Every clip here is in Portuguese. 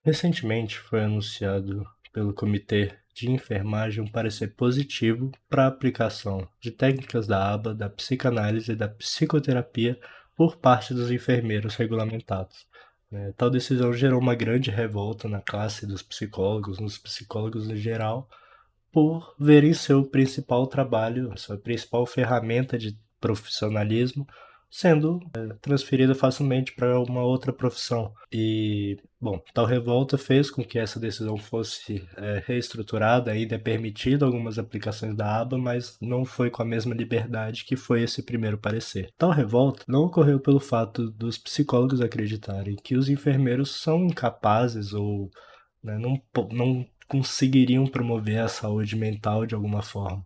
Recentemente foi anunciado pelo Comitê de Enfermagem um parecer positivo para a aplicação de técnicas da aba, da psicanálise e da psicoterapia por parte dos enfermeiros regulamentados. Tal decisão gerou uma grande revolta na classe dos psicólogos, nos psicólogos em geral, por verem seu principal trabalho, sua principal ferramenta de profissionalismo sendo transferida facilmente para uma outra profissão. E, bom, tal revolta fez com que essa decisão fosse reestruturada, ainda é permitido algumas aplicações da aba, mas não foi com a mesma liberdade que foi esse primeiro parecer. Tal revolta não ocorreu pelo fato dos psicólogos acreditarem que os enfermeiros são incapazes ou não conseguiriam promover a saúde mental de alguma forma.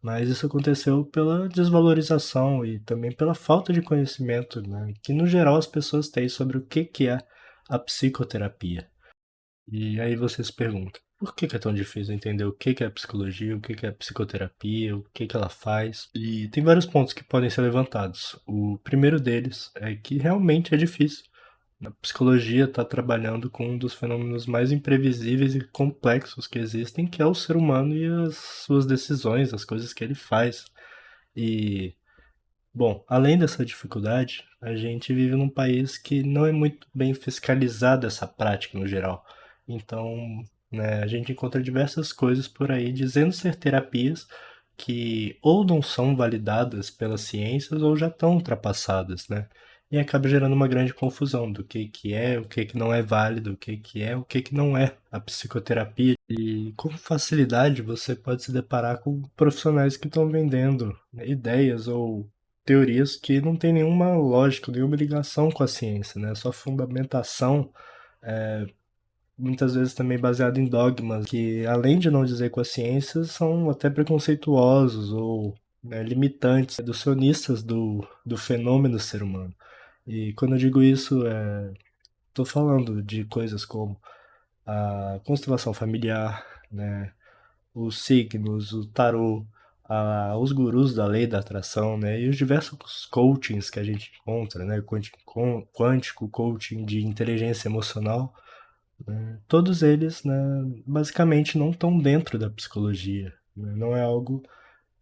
Mas isso aconteceu pela desvalorização e também pela falta de conhecimento, né, que no geral as pessoas têm sobre o que é a psicoterapia. E aí você se pergunta, por que é tão difícil entender o que é a psicologia, o que é a psicoterapia, o que ela faz? E tem vários pontos que podem ser levantados. O primeiro deles é que realmente é difícil. A psicologia está trabalhando com um dos fenômenos mais imprevisíveis e complexos que existem, que é o ser humano e as suas decisões, as coisas que ele faz. E, bom, além dessa dificuldade, a gente vive num país que não é muito bem fiscalizado essa prática no geral. Então, né, a gente encontra diversas coisas por aí dizendo ser terapias que ou não são validadas pelas ciências ou já estão ultrapassadas, né? E acaba gerando uma grande confusão do que é, o que não é válido, o que é, o que não é a psicoterapia. E com facilidade você pode se deparar com profissionais que estão vendendo, né, ideias ou teorias que não têm nenhuma lógica, nenhuma ligação com a ciência, né? Sua fundamentação muitas vezes também baseada em dogmas que, além de não dizer com a ciência, são até preconceituosos ou limitantes, reducionistas do fenômeno ser humano. E quando eu digo isso, estou falando de coisas como a constelação familiar, né, os signos, o tarô, os gurus da lei da atração, né, e os diversos coachings que a gente encontra, né, quântico coaching de inteligência emocional, todos eles, né, basicamente não estão dentro da psicologia, né, não é algo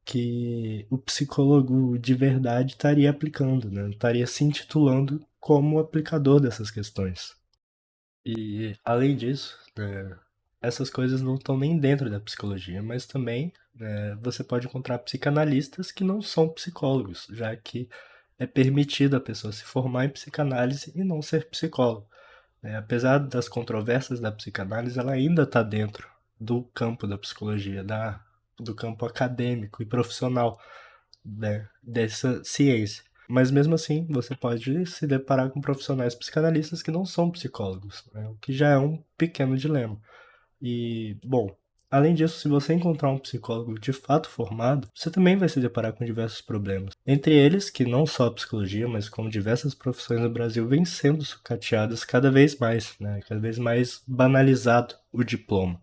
que o psicólogo de verdade estaria aplicando, né, estaria se intitulando como aplicador dessas questões. E, além disso, essas coisas não estão nem dentro da psicologia, mas também você pode encontrar psicanalistas que não são psicólogos, já que é permitido a pessoa se formar em psicanálise e não ser psicólogo. Apesar das controvérsias da psicanálise, ela ainda está dentro do campo da psicologia, do campo acadêmico e profissional, né, dessa ciência. Mas mesmo assim, você pode se deparar com profissionais psicanalistas que não são psicólogos, né, o que já é um pequeno dilema. E, bom, além disso, se você encontrar um psicólogo de fato formado, você também vai se deparar com diversos problemas. Entre eles, que não só a psicologia, mas como diversas profissões no Brasil vêm sendo sucateadas cada vez mais, né? Cada vez mais banalizado o diploma.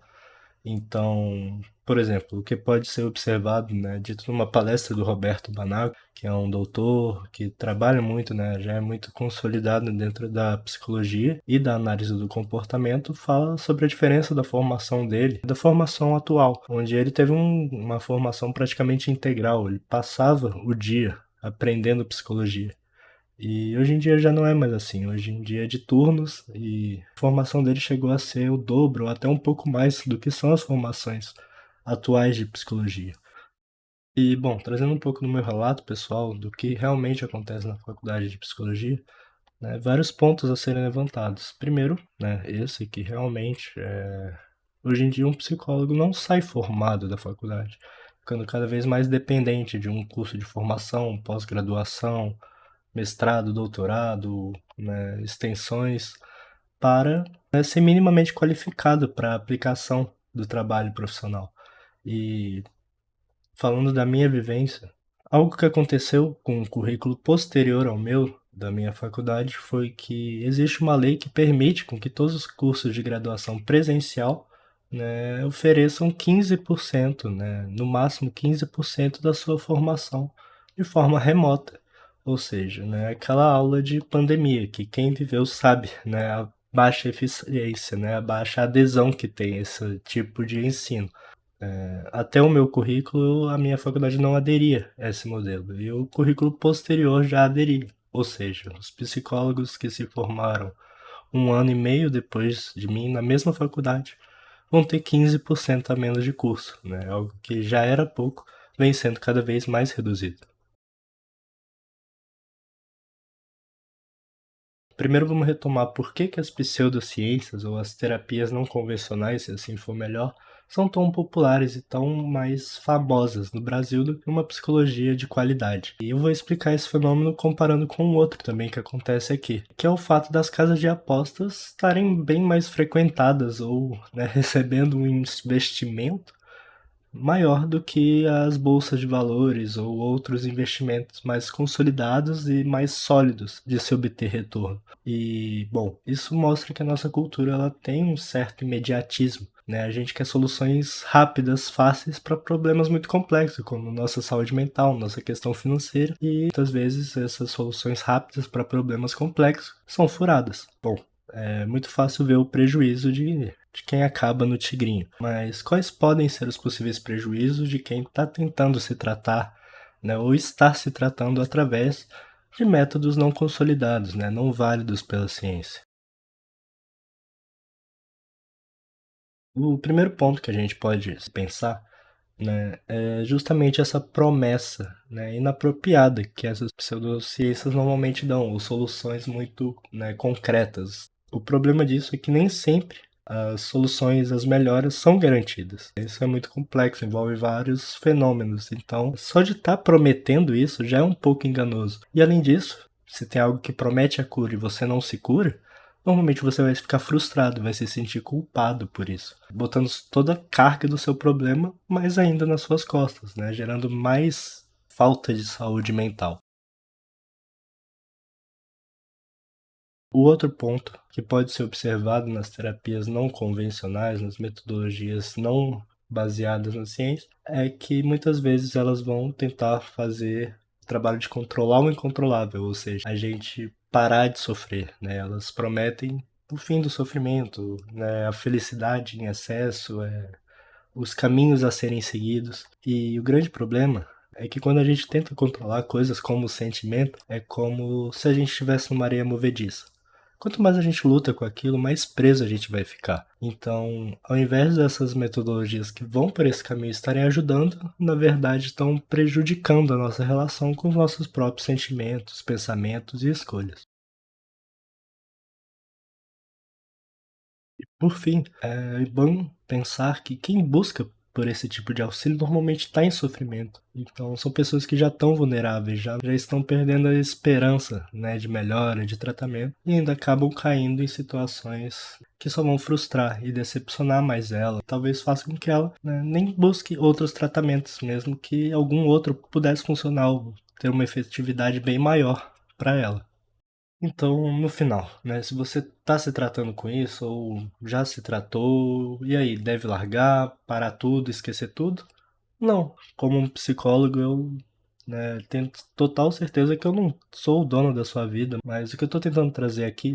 Então, por exemplo, o que pode ser observado, né, dito numa palestra do Roberto Banago, que é um doutor que trabalha muito, né, já é muito consolidado dentro da psicologia e da análise do comportamento, fala sobre a diferença da formação dele, da formação atual, onde ele teve uma formação praticamente integral, ele passava o dia aprendendo psicologia. E hoje em dia já não é mais assim. Hoje em dia é de turnos e a formação dele chegou a ser o dobro ou até um pouco mais do que são as formações atuais de psicologia. E, bom, trazendo um pouco do meu relato pessoal do que realmente acontece na faculdade de psicologia, né, vários pontos a serem levantados. Primeiro, né, esse que realmente, hoje em dia um psicólogo não sai formado da faculdade, ficando cada vez mais dependente de um curso de formação, pós-graduação, mestrado, doutorado, né, extensões, para ser minimamente qualificado para a aplicação do trabalho profissional. E falando da minha vivência, algo que aconteceu com o currículo posterior ao meu, da minha faculdade, foi que existe uma lei que permite com que todos os cursos de graduação presencial, né, ofereçam 15%, né, no máximo 15% da sua formação de forma remota. Ou seja, né, aquela aula de pandemia que quem viveu sabe, né, baixa eficiência, né, a baixa adesão que tem esse tipo de ensino. Até o meu currículo, a minha faculdade não aderia a esse modelo, e o currículo posterior já aderia. Ou seja, os psicólogos que se formaram um ano e meio depois de mim na mesma faculdade vão ter 15% a menos de curso, né? Algo que já era pouco, vem sendo cada vez mais reduzido. Primeiro vamos retomar por que as pseudociências ou as terapias não convencionais, se assim for melhor, são tão populares e tão mais famosas no Brasil do que uma psicologia de qualidade. E eu vou explicar esse fenômeno comparando com um outro também que acontece aqui, que é o fato das casas de apostas estarem bem mais frequentadas ou, né, recebendo um investimento maior do que as bolsas de valores ou outros investimentos mais consolidados e mais sólidos de se obter retorno. E, bom, isso mostra que a nossa cultura ela tem um certo imediatismo. Né? A gente quer soluções rápidas, fáceis para problemas muito complexos, como nossa saúde mental, nossa questão financeira, e muitas vezes essas soluções rápidas para problemas complexos são furadas. Bom, é muito fácil ver o prejuízo de quem acaba no tigrinho. Mas quais podem ser os possíveis prejuízos de quem está tentando se tratar, né, ou está se tratando através de métodos não consolidados, né, não válidos pela ciência? O primeiro ponto que a gente pode pensar, né, é justamente essa promessa, né, inapropriada que essas pseudociências normalmente dão, ou soluções muito, né, concretas. O problema disso é que nem sempre as soluções, as melhores, são garantidas. Isso é muito complexo, envolve vários fenômenos. Então, só de estar prometendo isso já é um pouco enganoso. E além disso, se tem algo que promete a cura e você não se cura, normalmente você vai ficar frustrado, vai se sentir culpado por isso, botando toda a carga do seu problema, mais ainda nas suas costas, né? Gerando mais falta de saúde mental. O outro ponto que pode ser observado nas terapias não convencionais, nas metodologias não baseadas na ciência, é que muitas vezes elas vão tentar fazer o trabalho de controlar o incontrolável, ou seja, a gente parar de sofrer, né? Elas prometem o fim do sofrimento, né? A felicidade em excesso, os caminhos a serem seguidos. E o grande problema é que quando a gente tenta controlar coisas como o sentimento, é como se a gente estivesse numa areia movediça. Quanto mais a gente luta com aquilo, mais preso a gente vai ficar. Então, ao invés dessas metodologias que vão por esse caminho estarem ajudando, na verdade estão prejudicando a nossa relação com os nossos próprios sentimentos, pensamentos e escolhas. Por fim, é bom pensar que quem busca por esse tipo de auxílio normalmente está em sofrimento. Então, são pessoas que já estão vulneráveis, já estão perdendo a esperança, né, de melhora, de tratamento, e ainda acabam caindo em situações que só vão frustrar e decepcionar mais ela. Talvez faça com que ela, né, nem busque outros tratamentos, mesmo que algum outro pudesse funcionar ou ter uma efetividade bem maior para ela. Então, no final, né, se você tá se tratando com isso ou já se tratou, e aí, deve largar, parar tudo, esquecer tudo? Não. Como um psicólogo, eu, né, tenho total certeza que eu não sou o dono da sua vida, mas o que eu tô tentando trazer aqui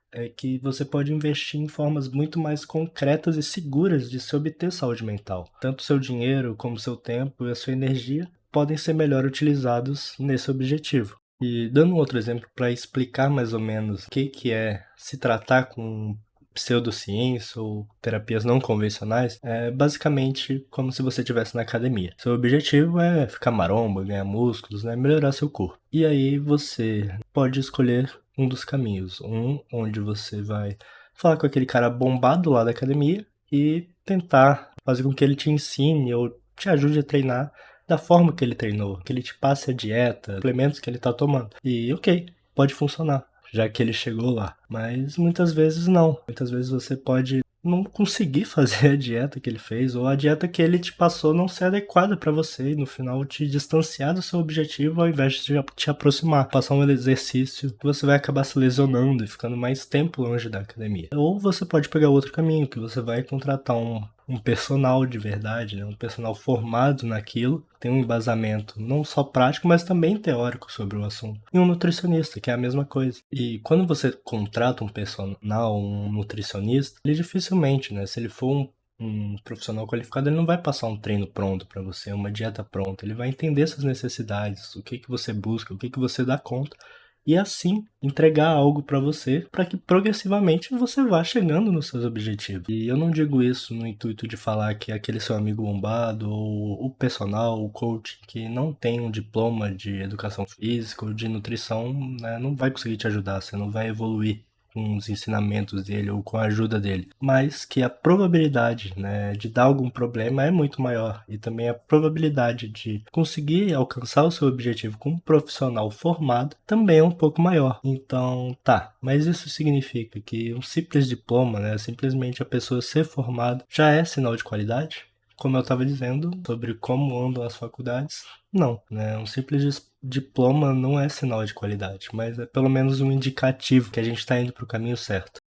é que você pode investir em formas muito mais concretas e seguras de se obter saúde mental. Tanto seu dinheiro como seu tempo e a sua energia podem ser melhor utilizados nesse objetivo. E dando um outro exemplo para explicar mais ou menos o que é se tratar com pseudociência ou terapias não convencionais, é basicamente como se você estivesse na academia. Seu objetivo é ficar maromba, ganhar músculos, né, melhorar seu corpo. E aí você pode escolher um dos caminhos, um onde você vai falar com aquele cara bombado lá da academia e tentar fazer com que ele te ensine ou te ajude a treinar da forma que ele treinou, que ele te passe a dieta, suplementos que ele tá tomando. E ok, pode funcionar, já que ele chegou lá. Mas muitas vezes não. Muitas vezes você pode não conseguir fazer a dieta que ele fez, ou a dieta que ele te passou não ser adequada para você e no final te distanciar do seu objetivo ao invés de te aproximar, passar um exercício que você vai acabar se lesionando e ficando mais tempo longe da academia. Ou você pode pegar outro caminho, que você vai contratar um um personal de verdade, né? Um personal formado naquilo, tem um embasamento não só prático, mas também teórico sobre o assunto. E um nutricionista, que é a mesma coisa. E quando você contrata um personal, um nutricionista, ele dificilmente, né? Se ele for um profissional qualificado, ele não vai passar um treino pronto para você, uma dieta pronta. Ele vai entender suas necessidades, o que que você busca, o que que você dá conta e assim entregar algo para você, para que progressivamente você vá chegando nos seus objetivos. E eu não digo isso no intuito de falar que aquele seu amigo bombado ou o personal, o coach que não tem um diploma de educação física ou de nutrição, né, não vai conseguir te ajudar, você não vai evoluir com os ensinamentos dele ou com a ajuda dele, mas que a probabilidade, né, de dar algum problema é muito maior e também a probabilidade de conseguir alcançar o seu objetivo com um profissional formado também é um pouco maior. Então, tá, mas isso significa que um simples diploma, né, simplesmente a pessoa ser formada já é sinal de qualidade? Como eu estava dizendo sobre como andam as faculdades, não, né? Um simples diploma não é sinal de qualidade, mas é pelo menos um indicativo que a gente está indo para o caminho certo.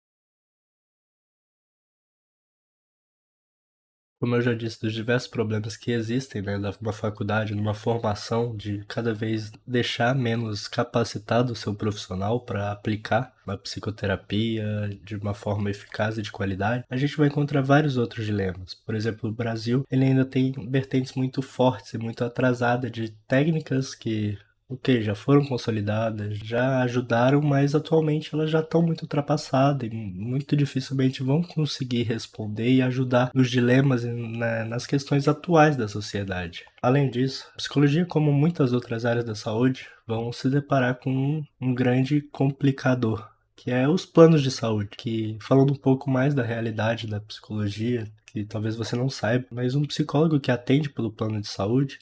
Como eu já disse, dos diversos problemas que existem, né, numa faculdade, numa formação, de cada vez deixar menos capacitado o seu profissional para aplicar uma psicoterapia de uma forma eficaz e de qualidade, a gente vai encontrar vários outros dilemas. Por exemplo, o Brasil, ele ainda tem vertentes muito fortes e muito atrasadas de técnicas que ok, já foram consolidadas, já ajudaram, mas atualmente elas já estão muito ultrapassadas e muito dificilmente vão conseguir responder e ajudar nos dilemas e nas questões atuais da sociedade. Além disso, a psicologia, como muitas outras áreas da saúde, vão se deparar com um grande complicador, que é os planos de saúde, que falando um pouco mais da realidade da psicologia, que talvez você não saiba, mas um psicólogo que atende pelo plano de saúde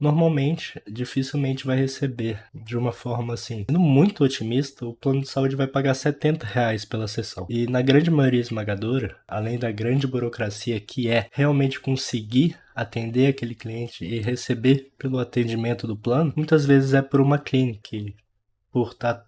normalmente, dificilmente vai receber de uma forma assim. Sendo muito otimista, o plano de saúde vai pagar R$ 70 pela sessão. E na grande maioria esmagadora, além da grande burocracia que é realmente conseguir atender aquele cliente e receber pelo atendimento do plano, muitas vezes é por uma clínica, por estar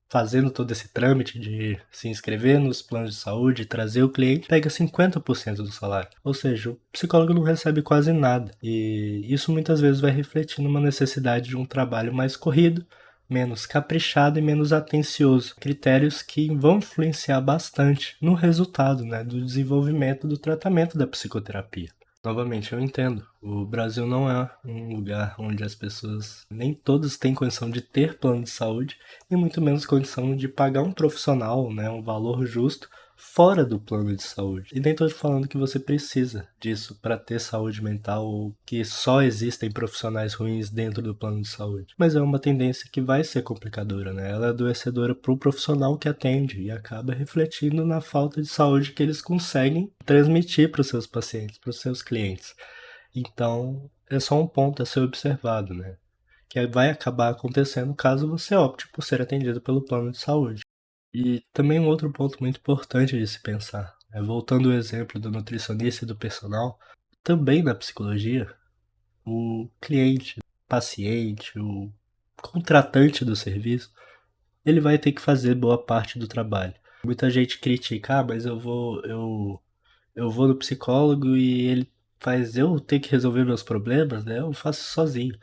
fazendo todo esse trâmite de se inscrever nos planos de saúde, trazer o cliente, pega 50% do salário. Ou seja, o psicólogo não recebe quase nada. E isso muitas vezes vai refletir numa necessidade de um trabalho mais corrido, menos caprichado e menos atencioso. Critérios que vão influenciar bastante no resultado, né, do desenvolvimento do tratamento da psicoterapia. Novamente, eu entendo. O Brasil não é um lugar onde as pessoas, nem todos têm condição de ter plano de saúde e muito menos condição de pagar um profissional, né, um valor justo fora do plano de saúde. E nem estou falando que você precisa disso para ter saúde mental ou que só existem profissionais ruins dentro do plano de saúde. Mas é uma tendência que vai ser complicadora, né? Ela é adoecedora para o profissional que atende e acaba refletindo na falta de saúde que eles conseguem transmitir para os seus pacientes, para os seus clientes. Então, é só um ponto a ser observado, né? Que vai acabar acontecendo caso você opte por ser atendido pelo plano de saúde. E também um outro ponto muito importante de se pensar, voltando ao exemplo do nutricionista e do personal, também na psicologia, o cliente, o paciente, o contratante do serviço, ele vai ter que fazer boa parte do trabalho. Muita gente critica, mas eu vou no psicólogo e ele faz eu ter que resolver meus problemas, né? Eu faço sozinho.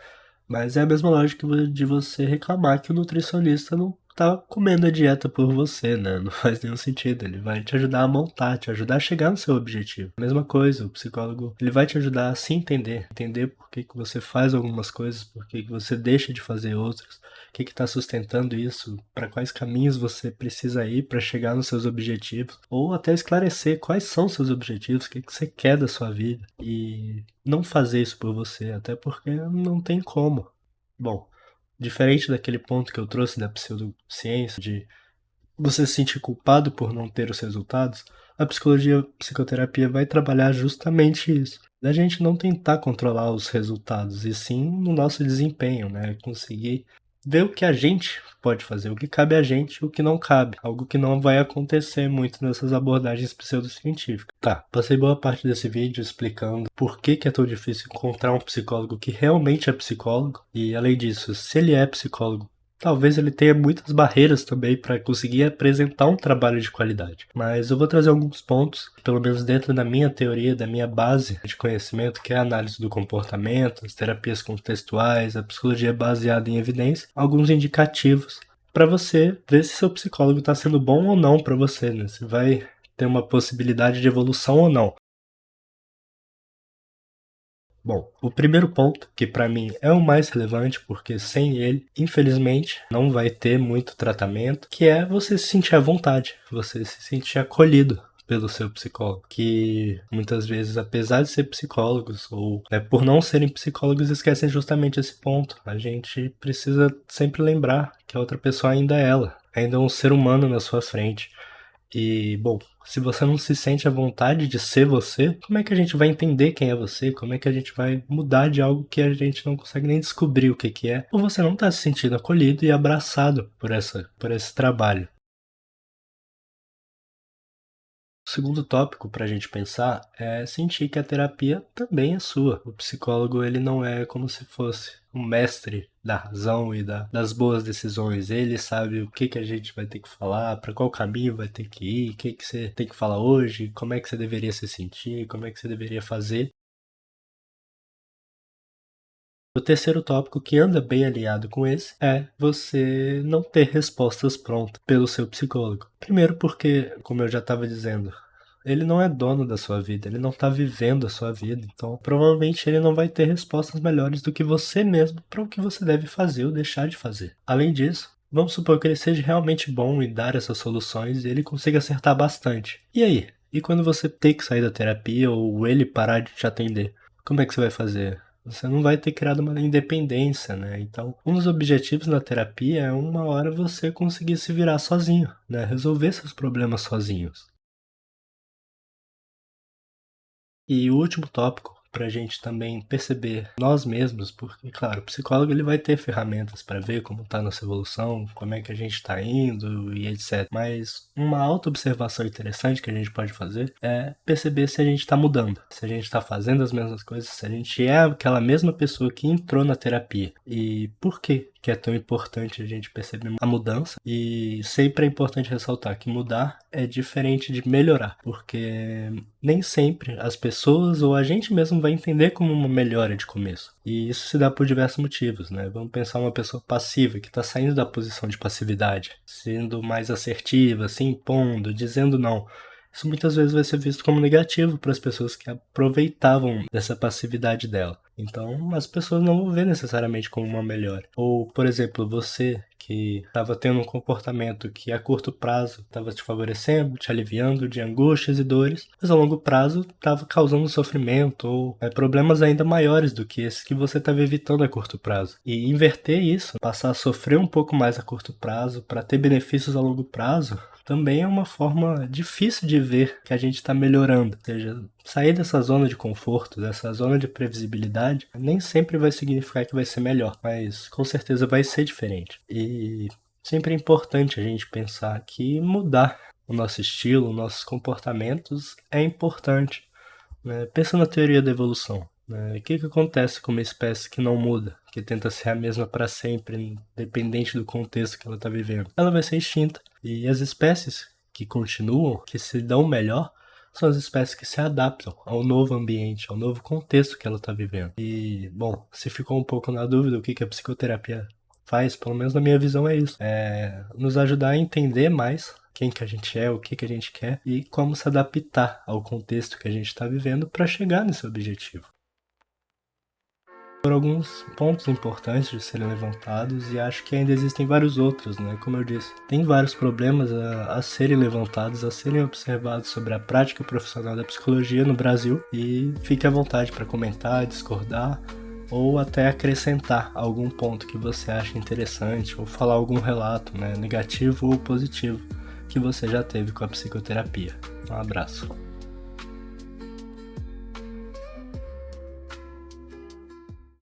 Mas é a mesma lógica de você reclamar que o nutricionista não tá comendo a dieta por você, né? Não faz nenhum sentido. Ele vai te ajudar a montar, te ajudar a chegar no seu objetivo. Mesma coisa, o psicólogo, ele vai te ajudar a se entender. Entender por que você faz algumas coisas, por que você deixa de fazer outras, o que está sustentando isso, para quais caminhos você precisa ir para chegar nos seus objetivos, ou até esclarecer quais são seus objetivos, o que você quer da sua vida. E não fazer isso por você, até porque não tem como. Bom, diferente daquele ponto que eu trouxe da pseudociência, de você se sentir culpado por não ter os resultados, a psicologia, a psicoterapia vai trabalhar justamente isso. Da gente não tentar controlar os resultados, e sim no nosso desempenho, né? Conseguir ver o que a gente pode fazer, o que cabe a gente e o que não cabe. Algo que não vai acontecer muito nessas abordagens pseudocientíficas. Tá, passei boa parte desse vídeo explicando por que é tão difícil encontrar um psicólogo que realmente é psicólogo. E além disso, se ele é psicólogo, talvez ele tenha muitas barreiras também para conseguir apresentar um trabalho de qualidade. Mas eu vou trazer alguns pontos, pelo menos dentro da minha teoria, da minha base de conhecimento, que é a análise do comportamento, as terapias contextuais, a psicologia baseada em evidência, alguns indicativos para você ver se seu psicólogo está sendo bom ou não para você, né? Se vai ter uma possibilidade de evolução ou não. Bom, o primeiro ponto, que para mim é o mais relevante, porque sem ele, infelizmente, não vai ter muito tratamento, que é você se sentir à vontade, você se sentir acolhido pelo seu psicólogo, que muitas vezes, apesar de ser psicólogos, ou por não serem psicólogos, esquecem justamente esse ponto. A gente precisa sempre lembrar que a outra pessoa ainda é ela, ainda é um ser humano na sua frente. E, bom, se você não se sente à vontade de ser você, como é que a gente vai entender quem é você? Como é que a gente vai mudar de algo que a gente não consegue nem descobrir o que é? Ou você não está se sentindo acolhido e abraçado por esse trabalho. O segundo tópico para a gente pensar é sentir que a terapia também é sua. O psicólogo ele não é como se fosse um mestre da razão e das boas decisões. Ele sabe o que a gente vai ter que falar, para qual caminho vai ter que ir, o que você tem que falar hoje, como é que você deveria se sentir, como é que você deveria fazer. O terceiro tópico, que anda bem alinhado com esse, é você não ter respostas prontas pelo seu psicólogo. Primeiro porque, como eu já estava dizendo, ele não é dono da sua vida, ele não está vivendo a sua vida, então provavelmente ele não vai ter respostas melhores do que você mesmo para o que você deve fazer ou deixar de fazer. Além disso, vamos supor que ele seja realmente bom em dar essas soluções e ele consiga acertar bastante. E aí? E quando você ter que sair da terapia ou ele parar de te atender? Como é que você vai fazer? Você não vai ter criado uma independência, né? Então, um dos objetivos na terapia é uma hora você conseguir se virar sozinho, né? Resolver seus problemas sozinhos. E o último tópico, para a gente também perceber nós mesmos, porque, claro, o psicólogo ele vai ter ferramentas para ver como está nossa evolução, como é que a gente está indo e etc. Mas uma auto-observação interessante que a gente pode fazer é perceber se a gente está mudando, se a gente está fazendo as mesmas coisas, se a gente é aquela mesma pessoa que entrou na terapia. E por que é tão importante a gente perceber a mudança? E sempre é importante ressaltar que mudar é diferente de melhorar, porque nem sempre as pessoas ou a gente mesmo vai entender como uma melhora de começo. E isso se dá por diversos motivos, né? Vamos pensar uma pessoa passiva que está saindo da posição de passividade, sendo mais assertiva, se impondo, dizendo não. Isso muitas vezes vai ser visto como negativo para as pessoas que aproveitavam dessa passividade dela. Então, as pessoas não vão ver necessariamente como uma melhora. Ou, por exemplo, você que estava tendo um comportamento que a curto prazo estava te favorecendo, te aliviando de angústias e dores, mas a longo prazo estava causando sofrimento ou problemas ainda maiores do que esses que você estava evitando a curto prazo. E inverter isso, passar a sofrer um pouco mais a curto prazo para ter benefícios a longo prazo, também é uma forma difícil de ver que a gente está melhorando. Ou seja, sair dessa zona de conforto, dessa zona de previsibilidade, nem sempre vai significar que vai ser melhor, mas com certeza vai ser diferente. E sempre é importante a gente pensar que mudar o nosso estilo, nossos comportamentos é importante. Né? Pensa na teoria da evolução. Né? O que acontece com uma espécie que não muda, que tenta ser a mesma para sempre, independente do contexto que ela está vivendo? Ela vai ser extinta. E as espécies que continuam, que se dão melhor, são as espécies que se adaptam ao novo ambiente, ao novo contexto que ela está vivendo. E, bom, se ficou um pouco na dúvida o que a psicoterapia faz, pelo menos na minha visão é isso. É nos ajudar a entender mais quem que a gente é, o que a gente quer e como se adaptar ao contexto que a gente está vivendo para chegar nesse objetivo. Por alguns pontos importantes de serem levantados e acho que ainda existem vários outros, né? Como eu disse, tem vários problemas a serem levantados, a serem observados sobre a prática profissional da psicologia no Brasil e fique à vontade para comentar, discordar ou até acrescentar algum ponto que você acha interessante ou falar algum relato, né, negativo ou positivo que você já teve com a psicoterapia. Um abraço.